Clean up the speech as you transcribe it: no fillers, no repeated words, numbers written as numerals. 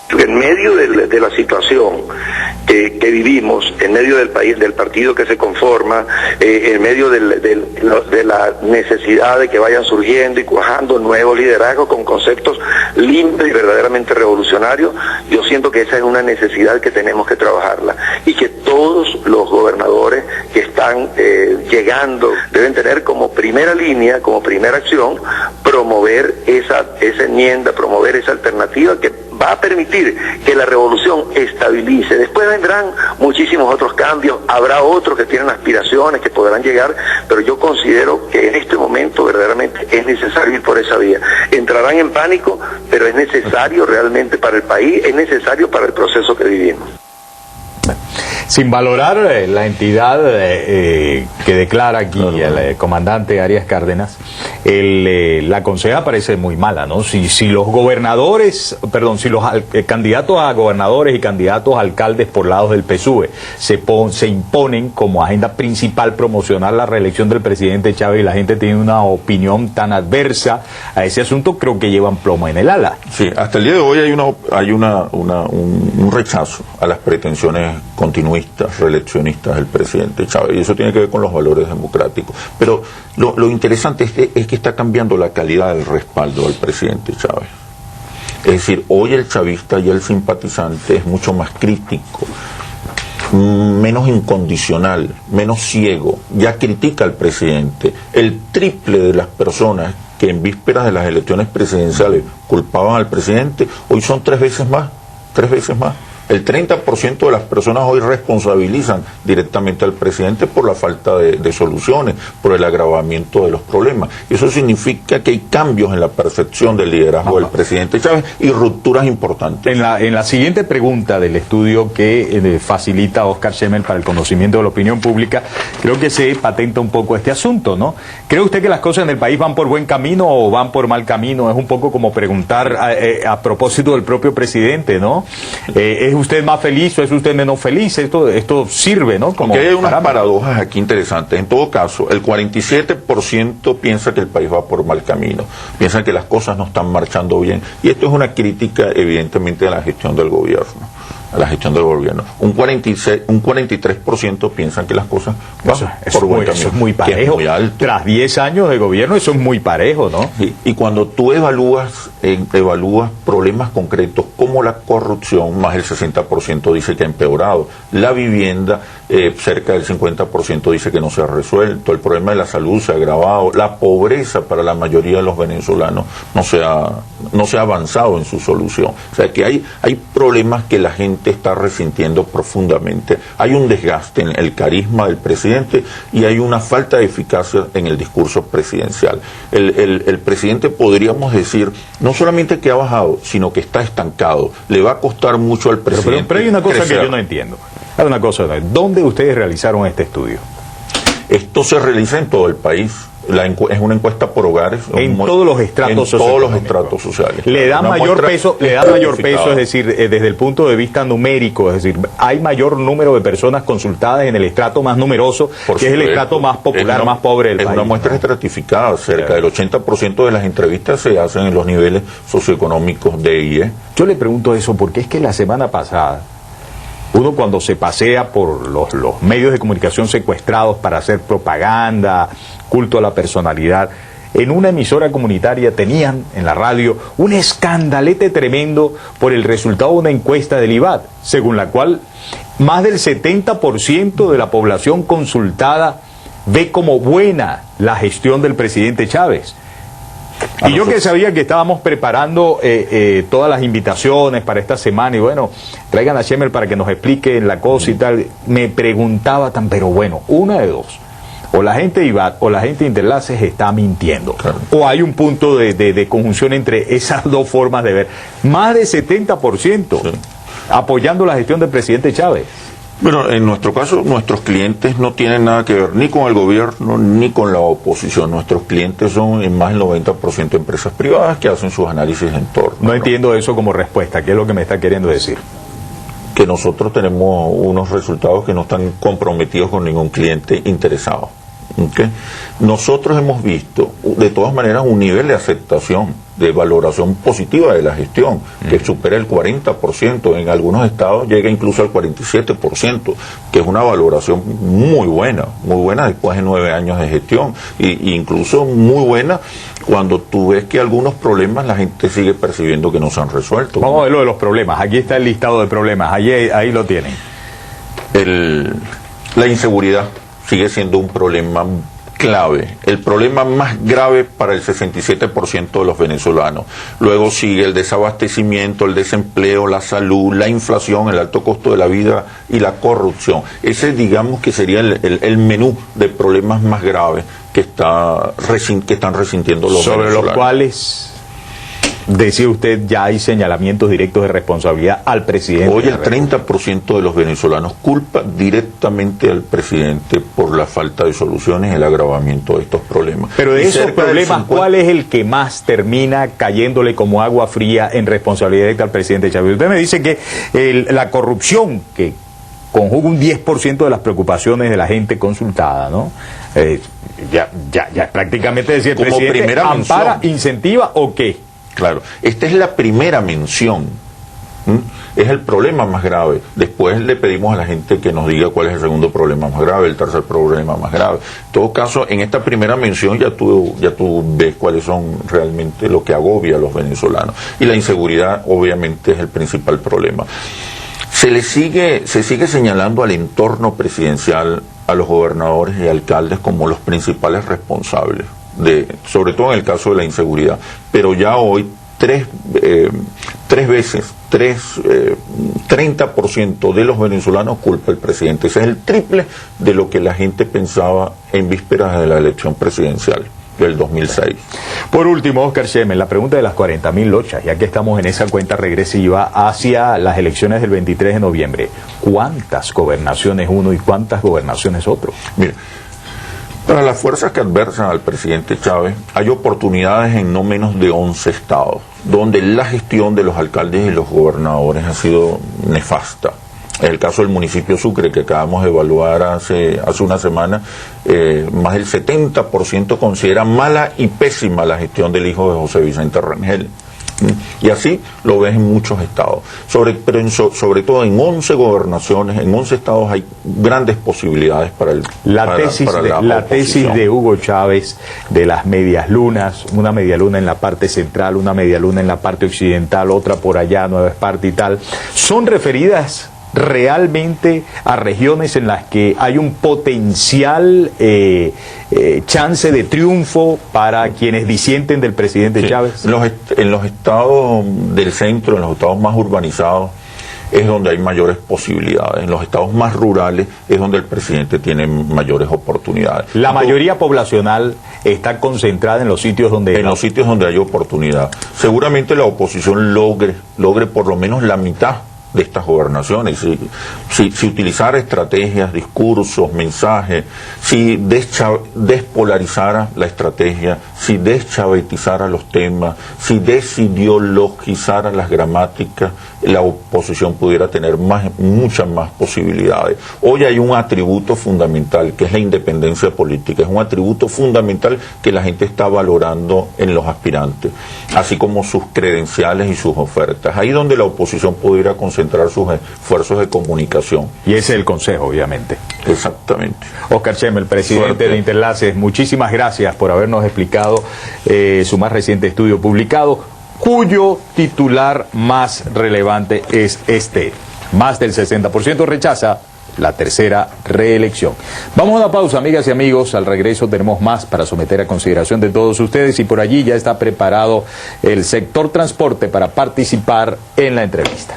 En medio de la situación que vivimos, en medio del país, del partido que se conforma, en medio de la necesidad de que vayan surgiendo y cuajando nuevos liderazgos con conceptos limpios y verdaderamente revolucionarios, yo siento que esa es una necesidad que tenemos que trabajarla y que todos los gobernadores que están llegando deben tener como primera línea, como primera acción, promover esa enmienda, promover esa alternativa que va a permitir que la revolución estabilice. Después vendrán muchísimos otros cambios, habrá otros que tienen aspiraciones que podrán llegar, pero yo considero que en este momento verdaderamente es necesario ir por esa vía. Entrarán en pánico, pero es necesario realmente para el país, es necesario para el proceso que vivimos. Sin valorar la entidad que declara aquí el comandante Arias Cárdenas, la conseja parece muy mala, ¿no? Si los gobernadores, perdón, si los candidatos a gobernadores y candidatos a alcaldes por lados del PSUV se imponen como agenda principal promocionar la reelección del presidente Chávez y la gente tiene una opinión tan adversa a ese asunto, creo que llevan plomo en el ala. Sí, hasta el día de hoy hay un rechazo a las pretensiones continuistas, reeleccionistas del presidente Chávez, y eso tiene que ver con los valores democráticos. Pero lo interesante es que está cambiando la calidad del respaldo al presidente Chávez. Es decir, hoy el chavista y el simpatizante es mucho más crítico, menos incondicional, menos ciego, ya critica al presidente. El triple de las personas que en vísperas de las elecciones presidenciales culpaban al presidente, hoy son 3 veces más. El 30% de las personas hoy responsabilizan directamente al presidente por la falta de soluciones, por el agravamiento de los problemas. Y eso significa que hay cambios en la percepción del liderazgo del presidente Chávez y rupturas importantes. En la siguiente pregunta del estudio que facilita Oscar Schemmel para el conocimiento de la opinión pública, creo que se patenta un poco este asunto, ¿no? ¿Cree usted que las cosas en el país van por buen camino o van por mal camino? Es un poco como preguntar a propósito del propio presidente, ¿no? ¿Es usted más feliz o es usted menos feliz? Esto sirve, ¿no? Como hay unas paradojas aquí interesantes. En todo caso, el 47% piensa que el país va por mal camino, piensa que las cosas no están marchando bien, y esto es una crítica evidentemente a la gestión del gobierno. Un 43% piensan que las cosas van por buen camino. Eso es muy parejo. Es muy alto. Tras 10 años de gobierno, eso es muy parejo, ¿no? Y cuando tú evalúas problemas concretos como la corrupción, más el 60% dice que ha empeorado. La vivienda, cerca del 50% dice que no se ha resuelto. El problema de la salud se ha agravado. La pobreza para la mayoría de los venezolanos no se ha avanzado en su solución. O sea que hay problemas que la gente está resintiendo profundamente. Hay un desgaste en el carisma del presidente y hay una falta de eficacia en el discurso presidencial. El presidente, podríamos decir, no solamente que ha bajado, sino que está estancado. Le va a costar mucho al presidente. Pero hay una cosa crecer. que yo no entiendo. Hay una cosa, ¿dónde ustedes realizaron este estudio? Esto se realiza en todo el país. Es una encuesta por hogares. En todos los estratos sociales. Le da mayor peso, es decir, desde el punto de vista numérico, es decir, hay mayor número de personas consultadas en el estrato más numeroso, que es el estrato más popular, más pobre del país. Es una muestra estratificada, cerca del 80% de las entrevistas se hacen en los niveles socioeconómicos D y E. Yo le pregunto eso porque es que la semana pasada, uno cuando se pasea por los medios de comunicación secuestrados para hacer propaganda, culto a la personalidad, en una emisora comunitaria tenían en la radio un escandalete tremendo por el resultado de una encuesta del IVAD, según la cual más del 70% de la población consultada ve como buena la gestión del presidente Chávez. Y yo que sabía que estábamos preparando todas las invitaciones para esta semana, y bueno, traigan a Schemmel para que nos explique la cosa y tal, me preguntaba pero bueno, una de dos, o la gente de IVAD o la gente de Interlaces está mintiendo, claro, o hay un punto de conjunción entre esas dos formas de ver. Más de 70% apoyando la gestión del presidente Chávez. Bueno, en nuestro caso, nuestros clientes no tienen nada que ver ni con el gobierno ni con la oposición. Nuestros clientes son en más del 90% empresas privadas que hacen sus análisis de entorno. No entiendo eso como respuesta. ¿Qué es lo que me está queriendo decir? Que nosotros tenemos unos resultados que no están comprometidos con ningún cliente interesado. ¿Okay? Nosotros hemos visto, de todas maneras, un nivel de aceptación de valoración positiva de la gestión, que supera el 40%, en algunos estados llega incluso al 47%, que es una valoración muy buena después de 9 años de gestión, y incluso muy buena cuando tú ves que algunos problemas la gente sigue percibiendo que no se han resuelto. Vamos a ver lo de los problemas, aquí está el listado de problemas, ahí lo tienen. La inseguridad sigue siendo un problema clave, el problema más grave para el 67% de los venezolanos. Luego sigue el desabastecimiento, el desempleo, la salud, la inflación, el alto costo de la vida y la corrupción. Ese, digamos, que sería el menú de problemas más graves que están resintiendo los venezolanos. Sobre los cuales, decía usted, ya hay señalamientos directos de responsabilidad al presidente. Hoy el 30% de los venezolanos culpa directamente al presidente por la falta de soluciones y el agravamiento de estos problemas. Pero de esos problemas, ¿cuál es el que más termina cayéndole como agua fría en responsabilidad directa al presidente Chávez? Usted me dice que la corrupción, que conjuga un 10% de las preocupaciones de la gente consultada, ¿no? Ya prácticamente decía el como presidente, ¿ampara, incentiva o qué? Claro, esta es la primera mención, es el problema más grave. Después le pedimos a la gente que nos diga cuál es el segundo problema más grave, el tercer problema más grave. En todo caso, en esta primera mención ya tú ves cuáles son realmente lo que agobia a los venezolanos. Y la inseguridad obviamente es el principal problema. Se sigue señalando al entorno presidencial, a los gobernadores y alcaldes como los principales responsables, sobre todo en el caso de la inseguridad, pero ya hoy 30% de los venezolanos culpa al presidente. Ese es el triple de lo que la gente pensaba en vísperas de la elección presidencial del 2006. Por último, Óscar Schemmel, la pregunta de las 40.000 lochas, ya que estamos en esa cuenta regresiva hacia las elecciones del 23 de noviembre. ¿Cuántas gobernaciones uno y cuántas gobernaciones otro? Mira, para las fuerzas que adversan al presidente Chávez, hay oportunidades en no menos de 11 estados, donde la gestión de los alcaldes y los gobernadores ha sido nefasta. En el caso del municipio Sucre, que acabamos de evaluar hace una semana, más del 70% considera mala y pésima la gestión del hijo de José Vicente Rangel. Y así lo ves en muchos estados. Pero sobre todo en 11 gobernaciones, en 11 estados hay grandes posibilidades para la tesis de Hugo Chávez de las medias lunas, una media luna en la parte central, una media luna en la parte occidental, otra por allá, Nueva Esparta y tal, son referidas realmente a regiones en las que hay un potencial chance de triunfo para quienes disienten del presidente Chávez. En los estados del centro, en los estados más urbanizados, es donde hay mayores posibilidades. En los estados más rurales es donde el presidente tiene mayores oportunidades. La mayoría poblacional está concentrada en los sitios donde... los sitios donde hay oportunidad. Seguramente la oposición logre por lo menos la mitad de estas gobernaciones, si utilizara estrategias, discursos, mensajes, si despolarizara la estrategia, si deschavetizara los temas, si desideologizara las gramáticas, la oposición pudiera tener muchas más posibilidades. Hoy hay un atributo fundamental, que es la independencia política, es un atributo fundamental que la gente está valorando en los aspirantes, así como sus credenciales y sus ofertas. Ahí donde la oposición pudiera concentrar sus esfuerzos de comunicación. Y ese es el consejo, obviamente. Exactamente. Óscar Schemmel, presidente Suerte. de Interlaces, muchísimas gracias por habernos explicado su más reciente estudio publicado, cuyo titular más relevante es este: más del 60% rechaza la tercera reelección. Vamos a una pausa, amigas y amigos. Al regreso tenemos más para someter a consideración de todos ustedes, y por allí ya está preparado el sector transporte para participar en la entrevista.